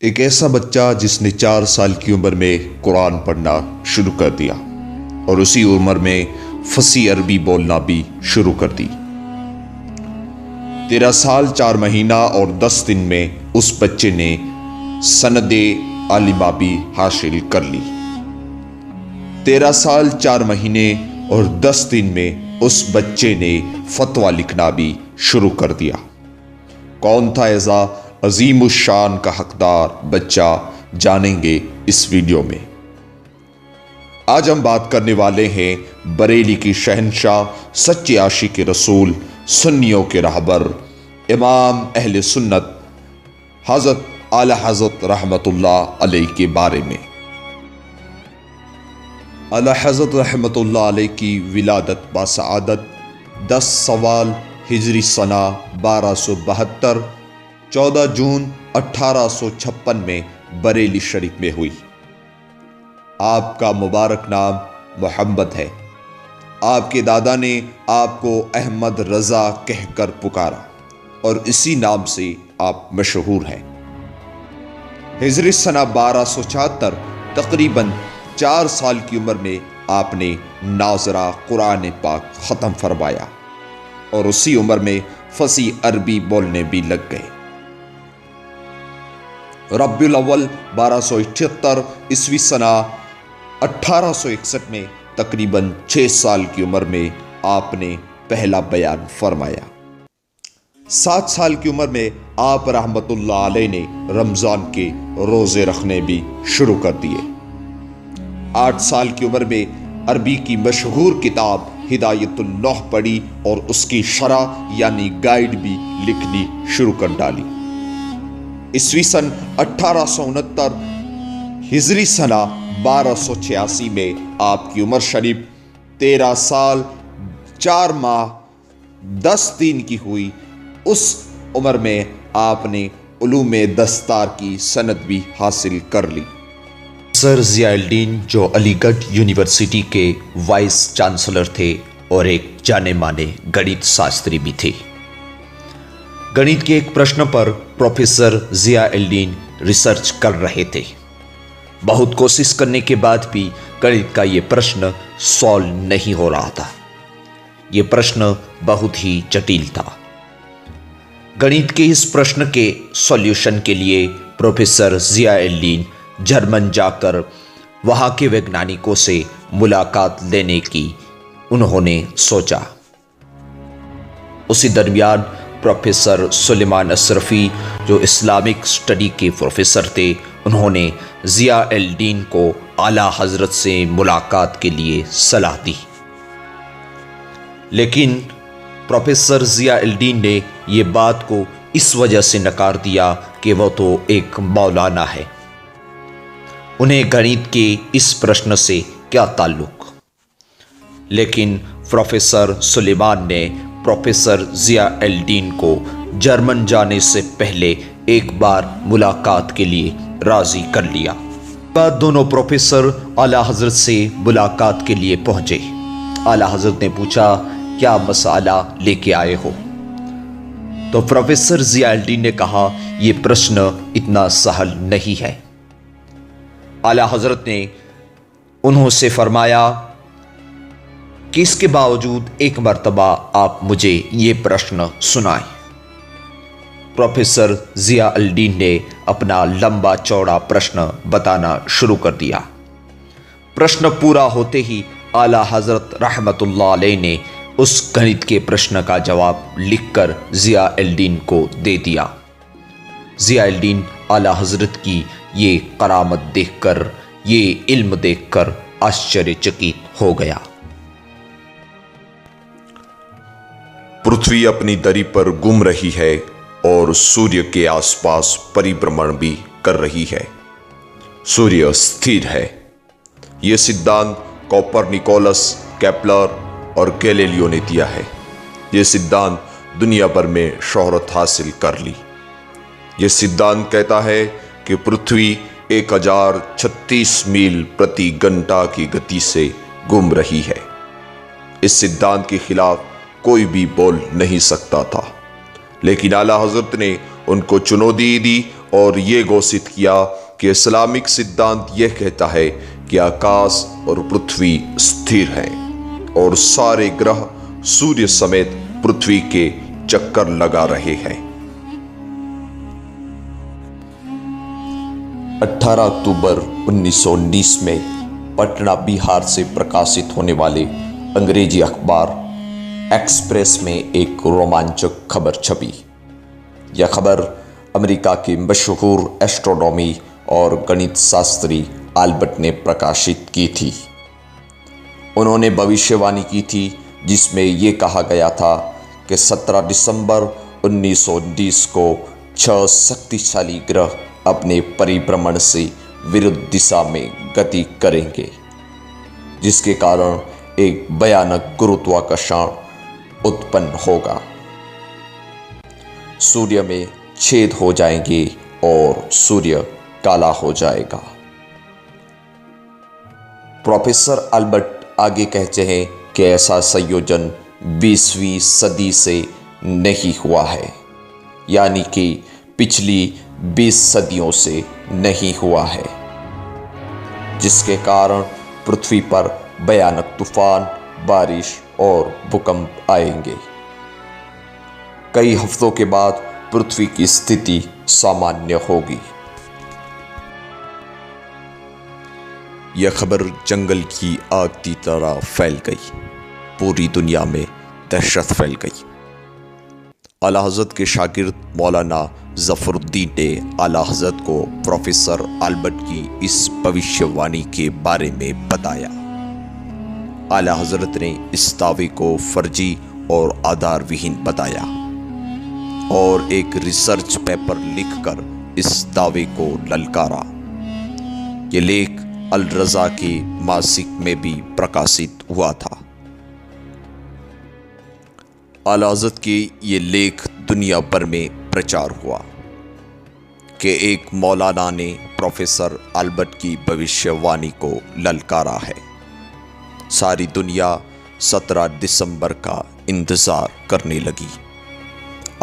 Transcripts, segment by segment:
एक ऐसा बच्चा जिसने 4 साल की उम्र में कुरान पढ़ना शुरू कर दिया और उसी उम्र में फसी अरबी बोलना भी शुरू कर दी। 13 साल 4 महीना और 10 दिन में उस बच्चे ने सनदे आलिमा भी हासिल कर ली। 13 साल 4 महीने और 10 दिन में उस बच्चे ने फतवा लिखना भी शुरू कर दिया। कौन था ऐसा अजीमुशान का हकदार बच्चा, जानेंगे इस वीडियो में। आज हम बात करने वाले हैं बरेली की शहंशाह, सच्चे आशिक रसूल, सुन्नियों के रहबर, इमाम अहले सुन्नत हज़रत आला हज़रत रहमतुल्लाह अलैह के बारे में। आला हज़रत रहमतुल्लाह अलैह की विलादत बासआदत 10 सवाल हिजरी सना 1272 14 जून 1856 में बरेली शरीफ में हुई। आपका मुबारक नाम मोहम्मद है। आपके दादा ने आपको अहमद रजा कहकर पुकारा और इसी नाम से आप मशहूर हैं। हिजरी सना 1276 तकरीबन 4 साल की उम्र में आपने नाजरा कुरान पाक ख़त्म फरमाया और उसी उम्र में फसी अरबी बोलने भी लग गए। रब्बिउल अव्वल 1278 ईस्वी सना 1861 में तकरीबन 6 साल की उम्र में आपने पहला बयान फरमाया। 7 साल की उम्र में आप रहमतुल्लाह अलैह ने रमज़ान के रोज़े रखने भी शुरू कर दिए। 8 साल की उम्र में अरबी की मशहूर किताब हिदायतुल लौह पढ़ी और उसकी शरह यानी गाइड भी लिखनी शुरू कर डाली। ईस्वी सन 1869 हिजरी सना 1286 में आपकी उम्र शरीफ 13 साल 4 माह 10 दिन की हुई। उस उम्र में आपने उलूमे दस्तार की सनद भी हासिल कर ली। सर ज़ियाउद्दीन, जो अलीगढ़ यूनिवर्सिटी के वाइस चांसलर थे और एक जाने माने गणित शास्त्री भी थे। गणित के एक प्रश्न पर प्रोफेसर ज़ियाउद्दीन रिसर्च कर रहे थे। बहुत कोशिश करने के बाद भी गणित का ये प्रश्न सॉल्व नहीं हो रहा था। ये प्रश्न बहुत ही जटिल था। गणित के इस प्रश्न के सॉल्यूशन के लिए प्रोफेसर ज़ियाउद्दीन जर्मन जाकर वहाँ के वैज्ञानिकों से मुलाकात लेने की उन्होंने सोचा। उसी दरमियान प्रोफेसर सुलेमान अशरफी, जो इस्लामिक स्टडी के प्रोफेसर थे, उन्होंने ज़ियाउद्दीन को आला हज़रत से मुलाकात के लिए सलाह दी। लेकिन प्रोफेसर ज़ियाउद्दीन ने ये बात को इस वजह से नकार दिया कि वह तो एक मौलाना है, उन्हें गणित के इस प्रश्न से क्या ताल्लुक। लेकिन प्रोफेसर सुलेमान ने प्रोफेसर ज़ियाउद्दीन को जर्मन जाने से पहले एक बार मुलाकात के लिए राज़ी कर लिया। बाद दोनों प्रोफेसर आला हज़रत से मुलाकात के लिए पहुँचे। आला हज़रत ने पूछा, क्या मसाला लेके आए हो? तो प्रोफेसर ज़ियाउद्दीन ने कहा, यह प्रश्न इतना सहल नहीं है। आला हज़रत ने उन्होंने फरमाया कि इसके बावजूद एक मर्तबा आप मुझे ये प्रश्न सुनाएं। प्रोफेसर ज़ियाउद्दीन ने अपना लंबा चौड़ा प्रश्न बताना शुरू कर दिया। प्रश्न पूरा होते ही आला हज़रत रहमतुल्लाह अलैह ने उस गणित के प्रश्न का जवाब लिखकर ज़ियाउद्दीन को दे दिया। ज़ियाउद्दीन आला हज़रत की ये करामत देखकर, ये इल्म देखकर आश्चर्यचकित हो गया। पृथ्वी अपनी दरी पर घूम रही है और सूर्य के आसपास परिभ्रमण भी कर रही है। सूर्य स्थिर है। यह सिद्धांत कोपरनिकोलस, केपलर और गैलीलियो ने दिया है। यह सिद्धांत दुनिया भर में शोहरत हासिल कर ली। यह सिद्धांत कहता है कि पृथ्वी 1036 मील प्रति घंटा की गति से घूम रही है। इस सिद्धांत के खिलाफ कोई भी बोल नहीं सकता था, लेकिन आला हज़रत ने उनको चुनौती दी और ये घोषित किया कि इस्लामिक सिद्धांत यह कहता है कि आकाश और पृथ्वी स्थिर हैं और सारे ग्रह सूर्य समेत पृथ्वी के चक्कर लगा रहे हैं। 18 अक्टूबर 1919 में पटना बिहार से प्रकाशित होने वाले अंग्रेजी अखबार एक्सप्रेस में एक रोमांचक खबर छपी। यह खबर अमेरिका के मशहूर एस्ट्रोनॉमी और गणित शास्त्री आल्बर्ट ने प्रकाशित की थी। उन्होंने भविष्यवाणी की थी जिसमें यह कहा गया था कि 17 दिसंबर 1919 को 6 शक्तिशाली ग्रह अपने परिभ्रमण से विरुद्ध दिशा में गति करेंगे, जिसके कारण एक भयानक गुरुत्वाकर्षण उत्पन्न होगा। सूर्य में छेद हो जाएंगे और सूर्य काला हो जाएगा। प्रोफेसर अल्बर्ट आगे कहते हैं कि ऐसा संयोजन 20वीं सदी से नहीं हुआ है, यानी कि पिछली 20 सदियों से नहीं हुआ है, जिसके कारण पृथ्वी पर भयानक तूफान, बारिश और भूकंप आएंगे। कई हफ्तों के बाद पृथ्वी की स्थिति सामान्य होगी। यह खबर जंगल की आग की तरह फैल गई। पूरी दुनिया में दहशत फैल गई। आला हज़रत के शागिर्द मौलाना ज़फ़रुद्दीन ने आला हज़रत को प्रोफेसर अल्बर्ट की इस भविष्यवाणी के बारे में बताया। आला हज़रत ने इस दावे को फर्जी और आधार विहीन बताया और एक रिसर्च पेपर लिखकर इस दावे को ललकारा। ये लेख अल रज़ा के मासिक में भी प्रकाशित हुआ था। आला हज़रत के ये लेख दुनिया भर में प्रचार हुआ कि एक मौलाना ने प्रोफेसर अल्बर्ट की भविष्यवाणी को ललकारा है। सारी दुनिया 17 दिसंबर का इंतज़ार करने लगी।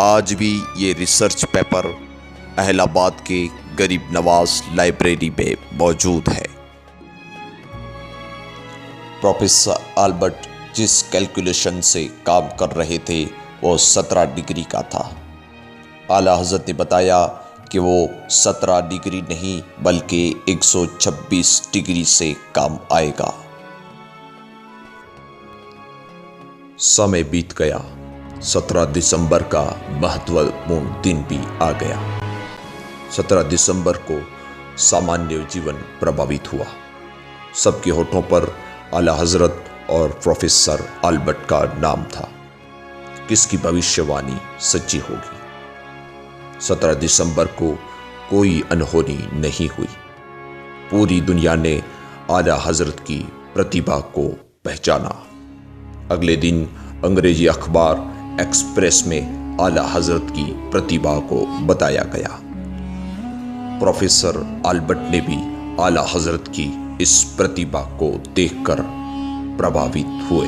आज भी ये रिसर्च पेपर अहलाबाद के गरीब नवाज लाइब्रेरी में मौजूद है। प्रोफेसर अल्बर्ट जिस कैलकुलेशन से काम कर रहे थे वो 17 डिग्री का था। आला हज़रत ने बताया कि वो 17 डिग्री नहीं बल्कि 126 डिग्री से काम आएगा। समय बीत गया। 17 दिसंबर का महत्वपूर्ण दिन भी आ गया। 17 दिसंबर को सामान्य जीवन प्रभावित हुआ। सबके होठों पर आला हज़रत और प्रोफेसर अल्बर्ट का नाम था। किसकी भविष्यवाणी सच्ची होगी? 17 दिसंबर को कोई अनहोनी नहीं हुई। पूरी दुनिया ने आला हज़रत की प्रतिभा को पहचाना। अगले दिन अंग्रेजी अखबार एक्सप्रेस में आला हज़रत की प्रतिभा को बताया गया। प्रोफेसर अल्बर्ट ने भी आला हज़रत की इस प्रतिभा को देखकर प्रभावित हुए।